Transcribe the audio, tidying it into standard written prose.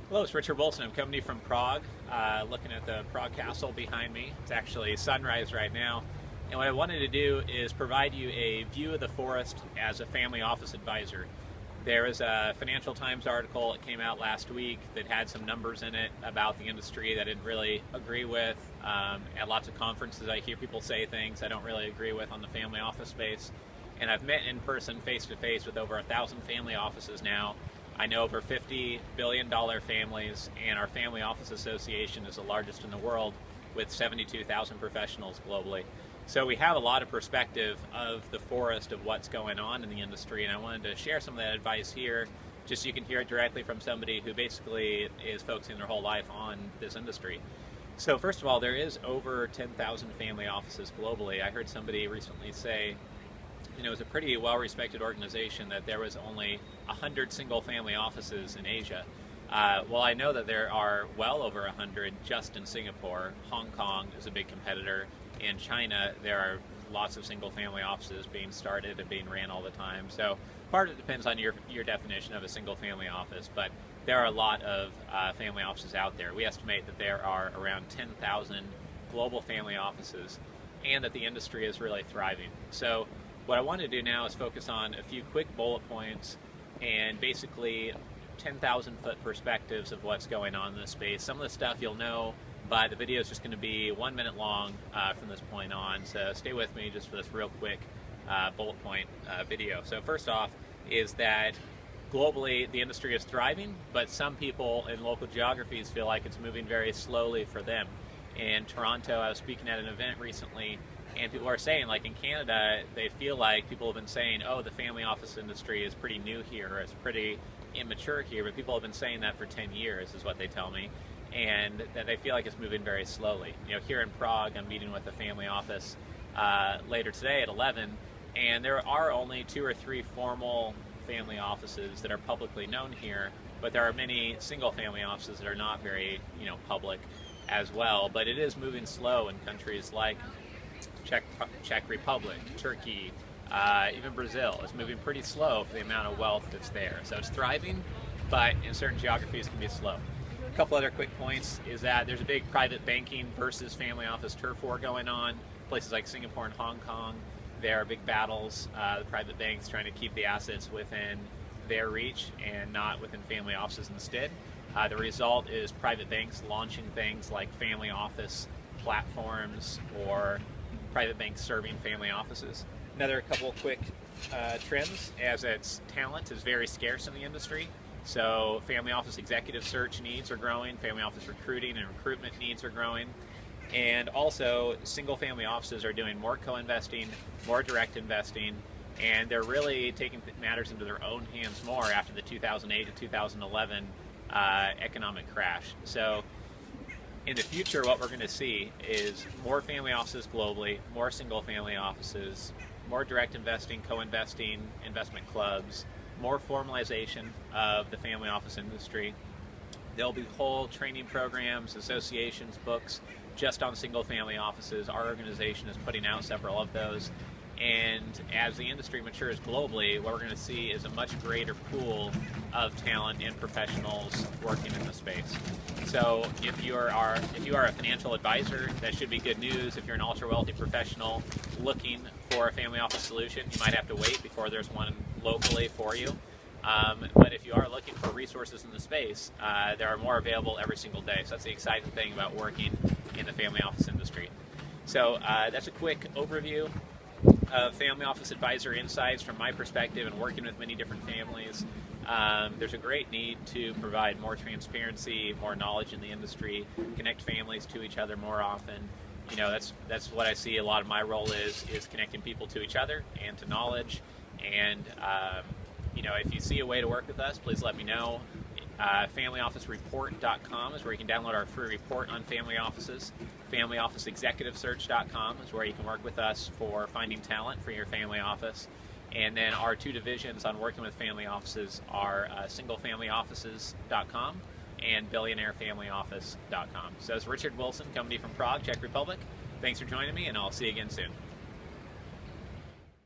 Hello, it's Richard Wilson. I'm coming to you from Prague, looking at the Prague Castle behind me. It's actually sunrise right now. And what I wanted to do is provide you a view of the forest as a family office advisor. There is a Financial Times article that came out last week that had some numbers in it about the industry that I didn't really agree with. At lots of conferences I hear people say things I don't really agree with on the family office space. And I've met in person, face-to-face, with over 1,000 family offices now. I know over $50 billion families, and our Family Office Association is the largest in the world with 72,000 professionals globally. So we have a lot of perspective of the forest of what's going on in the industry, and I wanted to share some of that advice here just so you can hear it directly from somebody who basically is focusing their whole life on this industry. So first of all, there is over 10,000 family offices globally. I heard somebody recently say, it was a pretty well-respected organization that there was only 100 single-family offices in Asia. Well, I know that there are well over 100 just in Singapore. Hong Kong is a big competitor. In China, there are lots of single-family offices being started and being ran all the time. So part of it depends on your definition of a single-family office, but there are a lot of family offices out there. We estimate that there are around 10,000 global family offices, and that the industry is really thriving. So what I want to do now is focus on a few quick bullet points and basically 10,000-foot perspectives of what's going on in this space. Some of the stuff you'll know, but the video is just going to be 1 minute long from this point on, so stay with me just for this real quick bullet point video. So first off is that globally the industry is thriving, but some people in local geographies feel like it's moving very slowly for them. In Toronto, I was speaking at an event recently, and people are saying, like in Canada, they feel like people have been saying, oh, the family office industry is pretty new here, or it's pretty immature here, but people have been saying that for 10 years is what they tell me, and that they feel like it's moving very slowly. Here in Prague, I'm meeting with a family office later today at 11, and there are only 2 or 3 formal family offices that are publicly known here, but there are many single family offices that are not very, public as well. But it is moving slow in countries like Czech Republic, Turkey, even Brazil. Is moving pretty slow for the amount of wealth that's there. So it's thriving, but in certain geographies can be slow. A couple other quick points is that there's a big private banking versus family office turf war going on. Places like Singapore and Hong Kong, there are big battles. The private banks trying to keep the assets within their reach and not within family offices instead. The result is private banks launching things like family office platforms or private banks serving family offices. Another couple quick trends, as its talent is very scarce in the industry. So family office executive search needs are growing, family office recruiting and recruitment needs are growing, and also single family offices are doing more co-investing, more direct investing, and they're really taking matters into their own hands more after the 2008 to 2011 economic crash. So in the future, what we're going to see is more family offices globally, more single family offices, more direct investing, co-investing, investment clubs, more formalization of the family office industry. There'll be whole training programs, associations, books just on single family offices. Our organization is putting out several of those. And as the industry matures globally, what we're going to see is a much greater pool of talent and professionals working in the space. So if you are a financial advisor, that should be good news. If you're an ultra-wealthy professional looking for a family office solution, you might have to wait before there's one locally for you. But if you are looking for resources in the space, there are more available every single day. So that's the exciting thing about working in the family office industry. So that's a quick overview of family office advisor insights from my perspective and working with many different families. There's a great need to provide more transparency, more knowledge in the industry, connect families to each other more often. That's what I see a lot of my role is connecting people to each other and to knowledge. And if you see a way to work with us, please let me know. FamilyOfficeReport.com is where you can download our free report on family offices. FamilyOfficeExecutiveSearch.com is where you can work with us for finding talent for your family office. And then our 2 divisions on working with family offices are SingleFamilyOffices.com and BillionaireFamilyOffice.com. So it's Richard Wilson coming to you from Prague, Czech Republic. Thanks for joining me, and I'll see you again soon.